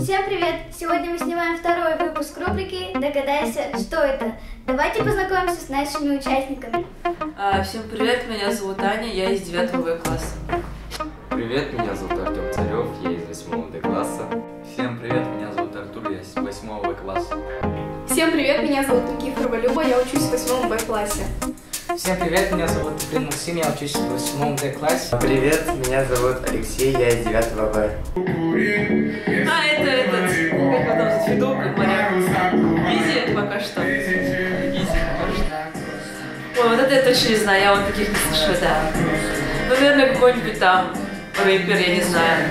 Всем привет! Сегодня мы снимаем второй выпуск рубрики «Догадайся, что это?». Давайте познакомимся с нашими участниками. Всем привет, меня зовут Аня, я из 9 В класса. Привет, меня зовут Артем Царев, я из 8 Д класса. Всем привет, меня зовут Артур, я из 8 В класса. Всем привет, меня зовут Никифорова Люба, я учусь в 8 Б классе. Всем привет, меня зовут Максим, я учусь в 8 Д классе. Привет, меня зовут Алексей, я из 9 Б. Это этот, как потом за Федук, моряк. Изи пока что. Изи пока что. Ой, вот это я точно не знаю, я вот таких не слышу, да. Наверное, какой-нибудь там рэпер, я не знаю.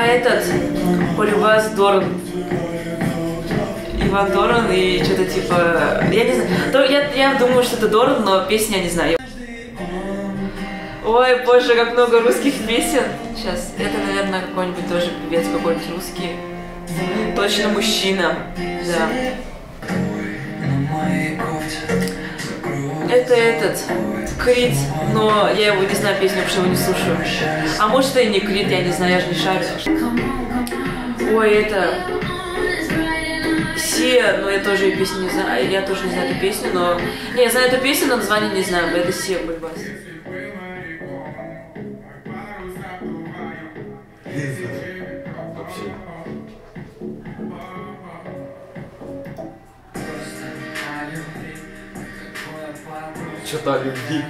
Этот, Поливас Дорн. Иван Дорн и что-то типа, я не знаю, я думаю, что это Дорн, но песни я не знаю. Ой, боже, как много русских песен. Сейчас, это, наверное, какой-нибудь тоже певец, какой-нибудь русский. Точно мужчина, да. Это этот, Крид, но я его не знаю песню, потому что его не слушаю. А может, это и не Крид, я не знаю, я же не шарю. Ой, это... Сия, но я тоже ее песню не знаю, я тоже не знаю эту песню, но... Не, я знаю эту песню, но название не знаю, это Сия Бульбас. Вообще. Что-то о любви.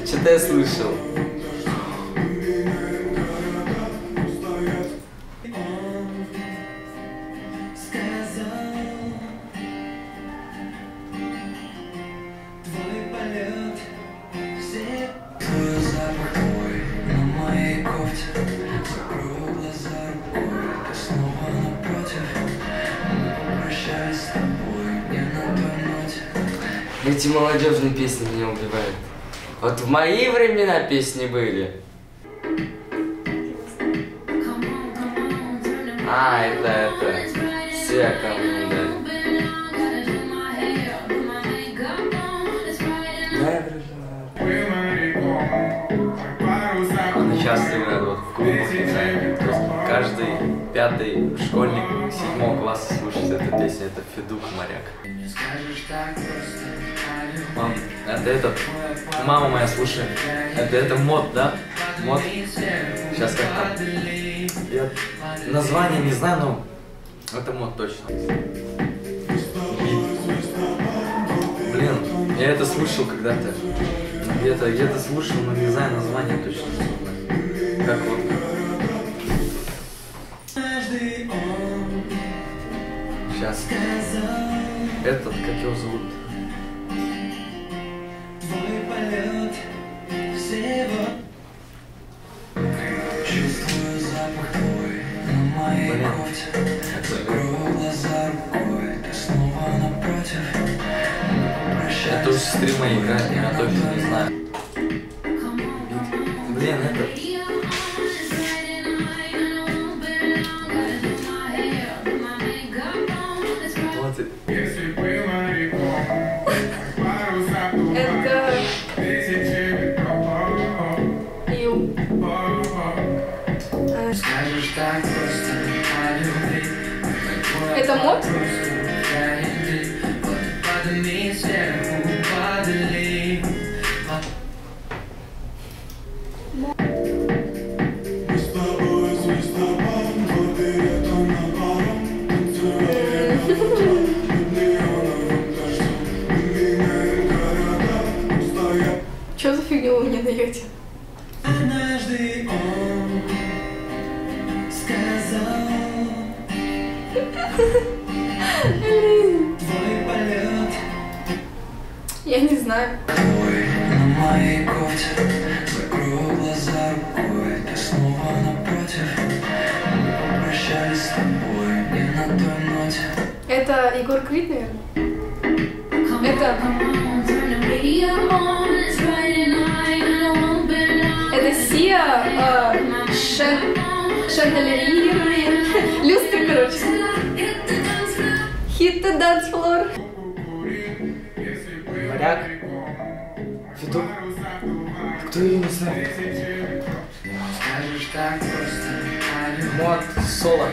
Что-то я слышал. Эти молодежные песни меня убивают. Вот в мои времена песни были. Это все кому дали. Они часто играют вот в клубах, не знаю. То есть каждый пятый школьник 7 класса слушает эту песню, это Федук моряк. Мам, это этот, мама моя слушает. Это мод, да? Мод. Сейчас как там. Я название не знаю, но это мод точно. Блин, я это слушал когда-то. Где-то слушал, но не знаю название точно. Как вот. Сейчас. Этот, как его зовут? Это уже стрима играть, я точно не знаю. Блин, это... Вот и... Это... Ил. Это мод? Что за фигню вы мне даете? Однажды он сказал: твой полет. Я не знаю. На моей кофте, закрою глаза рукой, ты снова напротив. Мы попрощались с тобой не на той ноте. Это Егор Крид, наверное? Это... Это Сия, Шанделерии, люстры, короче. Hit the dance floor. Моряк. Федук. Кто ее не знает? Мод, соло.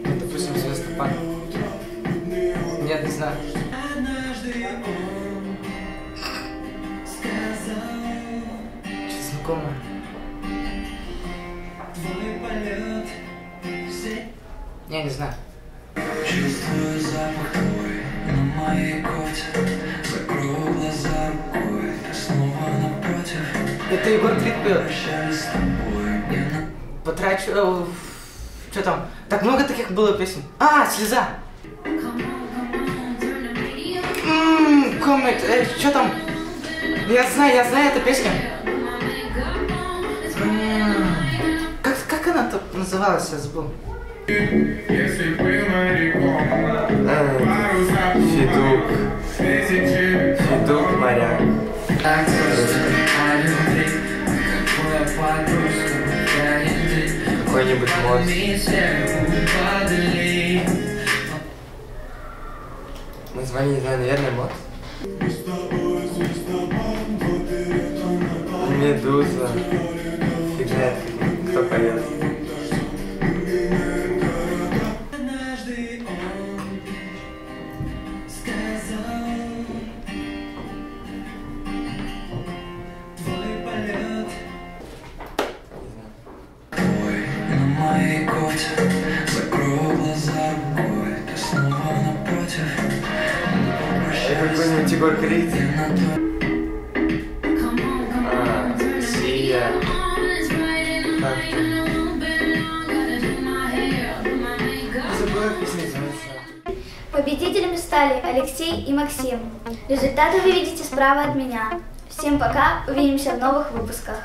Ну, допустим, Звездопад. Нет, не знаю. Что-то знакомое. Не знаю. Чувствую запах твой на моей кофте. Закрою глаза рукой, ты снова напротив. Это Егор Крид пел. Прощались с тобой. Потрачу... Что там? Так много таких было песен. А, слеза! Комнат, что там? Я знаю эту песню. Как она тут называлась, я забыл. Федук, моряк. Какой-нибудь мод. Название не знаю, наверное, мод. Медуза. Фиг знает, кто поет. Закрою глаза рукой, ты снова напротив. Какой-нибудь Егор Крид. Сия. Забыла песню называется. Победителями стали Алексей и Максим. Результаты вы видите справа от меня. Всем пока, увидимся в новых выпусках.